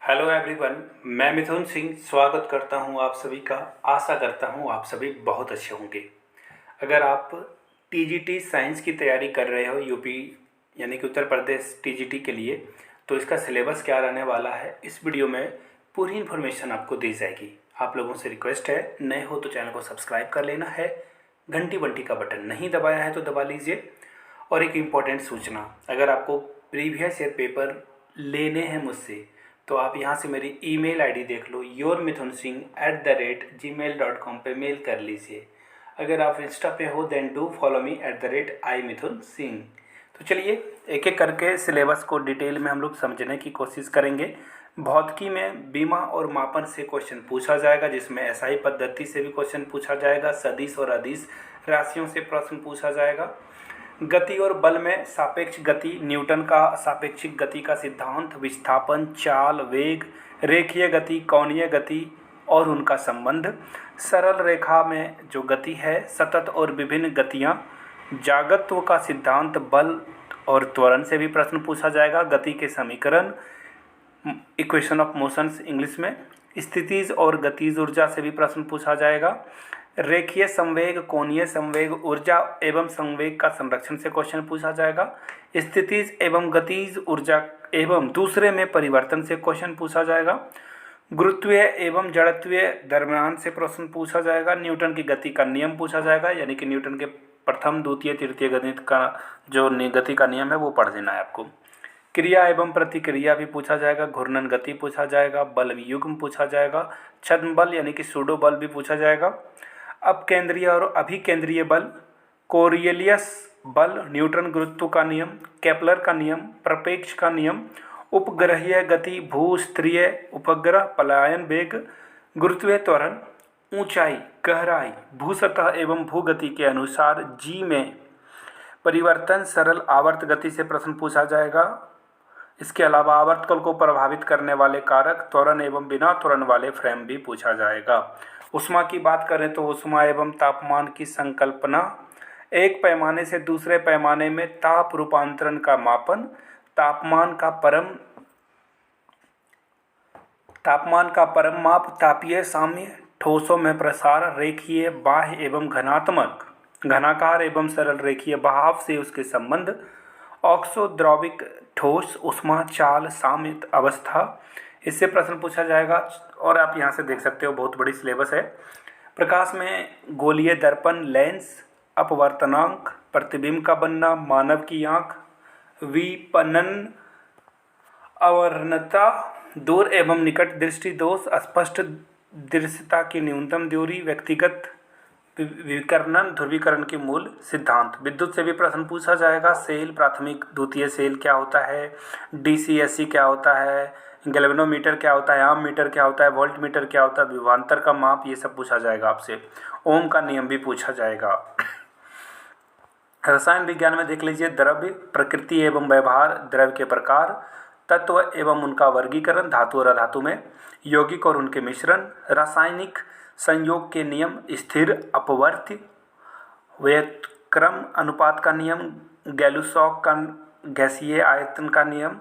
Hello everyone, मैं मिथुन सिंह स्वागत करता हूं आप सभी का। आशा करता हूं आप सभी बहुत अच्छे होंगे। अगर आप टीजीटी साइंस की तैयारी कर रहे हो यूपी यानी कि उत्तर प्रदेश टीजीटी के लिए, तो इसका सिलेबस क्या रहने वाला है इस वीडियो में पूरी इन्फॉर्मेशन आपको दी जाएगी। आप लोगों से रिक्वेस्ट है, नए हो तो चैनल को सब्सक्राइब कर लेना है, घंटी बंटी का बटन नहीं दबाया है तो दबा लीजिए। और एक इम्पॉर्टेंट सूचना, अगर आपको प्रीवियस ईयर पेपर लेने हैं मुझसे तो आप यहाँ से मेरी ईमेल आईडी देख लो, yourmithunsingh@gmail.com पे मेल कर लीजिए। अगर आप इंस्टा पे हो then do follow me @imithunsingh। तो चलिए एक एक करके सिलेबस को डिटेल में हम लोग समझने की कोशिश करेंगे। भौतिकी में बीमा और मापन से क्वेश्चन पूछा जाएगा, जिसमें एसआई पद्धति से भी क्वेश्चन पूछा जाएगा। सदिश और अदिश राशियों से प्रश्न पूछा जाएगा। गति और बल में सापेक्ष गति, न्यूटन का सापेक्षिक गति का सिद्धांत, विस्थापन, चाल, वेग, रेखीय गति, कोणीय गति और उनका संबंध, सरल रेखा में जो गति है, सतत और विभिन्न गतियाँ, जागत्व का सिद्धांत, बल और त्वरण से भी प्रश्न पूछा जाएगा। गति के समीकरण, इक्वेशन ऑफ मोशंस इंग्लिश में, स्थितिज और गतिज ऊर्जा से भी प्रश्न पूछा जाएगा। रेखीय संवेग, कोणीय संवेग, ऊर्जा एवं संवेग का संरक्षण से क्वेश्चन पूछा जाएगा। स्थितिज एवं गतिज ऊर्जा एवं दूसरे में परिवर्तन से क्वेश्चन पूछा जाएगा। गुरुत्वीय एवं जड़त्वीय दरम्यान से प्रश्न पूछा जाएगा। न्यूटन की गति का नियम पूछा जाएगा, यानी कि न्यूटन के प्रथम, द्वितीय, तृतीय गणित का जो गति का नियम है वो पढ़ लेना है आपको। क्रिया एवं प्रतिक्रिया भी पूछा जाएगा। घूर्णन गति पूछा जाएगा। बल युग्म पूछा जाएगा। छद्म बल यानी कि सूडो बल भी पूछा जाएगा। अपकेंद्रीय और अभिकेंद्रीय बल, कोरियलियस बल, न्यूटन गुरुत्व का नियम, केपलर का नियम, प्रपेक्ष का नियम, उपग्रहीय गति, भूस्तरीय उपग्रह, पलायन वेग, गुरुत्वीय त्वरण, ऊंचाई, गहराई, भूसतह एवं भूगति के अनुसार जी में परिवर्तन, सरल आवर्त गति से प्रश्न पूछा जाएगा। इसके अलावा आवर्तकाल को प्रभावित करने वाले कारक, त्वरण एवं बिना त्वरण वाले फ्रेम भी पूछा जाएगा। ऊष्मा की बात करें तो ऊष्मा एवं तापमान की संकल्पना, एक पैमाने से दूसरे पैमाने में ताप रूपांतरण का मापन, तापमान का परम माप, तापीय साम्य, ठोसों में प्रसार, रेखीय बाह्य एवं घनात्मक, घनाकार एवं सरल रेखीय बहाव से उसके संबंध, ऑक्सोद्रविक ठोस, ऊष्मा, चाल, साम्य अवस्था, इससे प्रश्न पूछा जाएगा। और आप यहाँ से देख सकते हो बहुत बड़ी सिलेबस है। प्रकाश में गोलीय दर्पण, लेंस, अपवर्तनांक, प्रतिबिंब का बनना, मानव की आँख, विपणन, अवर्णता, दूर एवं निकट दृष्टि दोष, स्पष्ट दृश्यता की न्यूनतम दूरी, व्यक्तिगत विकर्णन, ध्रुवीकरण के मूल सिद्धांत। विद्युत से भी प्रश्न पूछा जाएगा। सेल, प्राथमिक द्वितीय सेल क्या होता है, डीसीएससी क्या होता है, गैल्वेनोमीटर क्या होता है, आम मीटर क्या होता है, वोल्ट मीटर क्या होता है, विभवांतर का माप, ये सब पूछा जाएगा आपसे। ओम का नियम भी पूछा जाएगा। रसायन विज्ञान में देख लीजिए, द्रव्य, प्रकृति एवं व्यवहार, द्रव्य के प्रकार, तत्व एवं उनका वर्गीकरण, धातु और अधातु में, यौगिक और उनके मिश्रण, रासायनिक संयोग के नियम, स्थिर अपवर्त्य, व्युत्क्रम अनुपात का नियम, गैलुसॉक का गैसीय आयतन का नियम,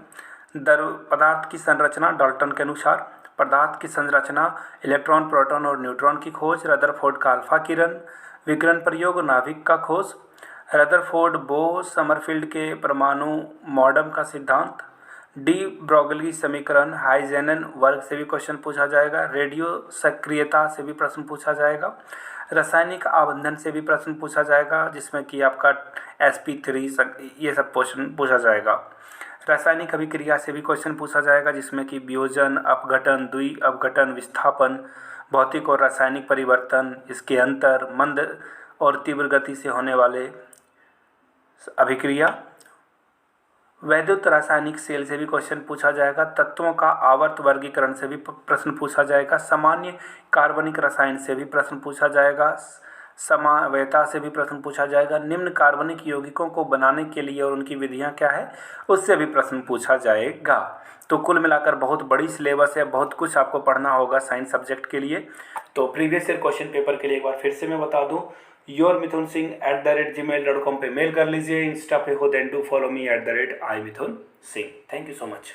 पदार्थ की संरचना डाल्टन के अनुसार, पदार्थ की संरचना, इलेक्ट्रॉन, प्रोटॉन और न्यूट्रॉन की खोज, रदरफोर्ड का अल्फा किरण, विकिरण प्रयोग, नाभिक का खोज, रदरफोर्ड बोह समरफील्ड के परमाणु मॉडर्न का सिद्धांत, डी ब्रोगली समीकरण, हाइजेनन वर्ग से भी क्वेश्चन पूछा जाएगा। रेडियो सक्रियता से भी प्रश्न पूछा जाएगा। रासायनिक आबंधन से भी प्रश्न पूछा जाएगा, जिसमें कि आपका sp3 ये सब क्वेश्चन पूछा जाएगा। रासायनिक अभिक्रिया से भी क्वेश्चन पूछा जाएगा, जिसमें कि वियोजन, अपघटन, द्वि अपघटन, विस्थापन, भौतिक और रासायनिक परिवर्तन, इसके अंतर, मंद और तीव्र गति से होने वाले अभिक्रिया। वैद्युत रासायनिक सेल से भी क्वेश्चन पूछा जाएगा। तत्वों का आवर्त वर्गीकरण से भी प्रश्न पूछा जाएगा। सामान्य कार्बनिक रसायन से भी प्रश्न पूछा जाएगा। समवायता से भी प्रश्न पूछा जाएगा। निम्न कार्बनिक यौगिकों को बनाने के लिए और उनकी विधियां क्या है, उससे भी प्रश्न पूछा जाएगा। तो कुल मिलाकर बहुत बड़ी सिलेबस है, बहुत कुछ आपको पढ़ना होगा साइंस सब्जेक्ट के लिए। तो प्रीवियस ईयर क्वेश्चन पेपर के लिए एक बार फिर से मैं बता दूं, yourmithunsingh@gmail.com पे मेल कर लीजिए। इंस्टा पे हो then do follow me @imithunsingh। Thank you so much.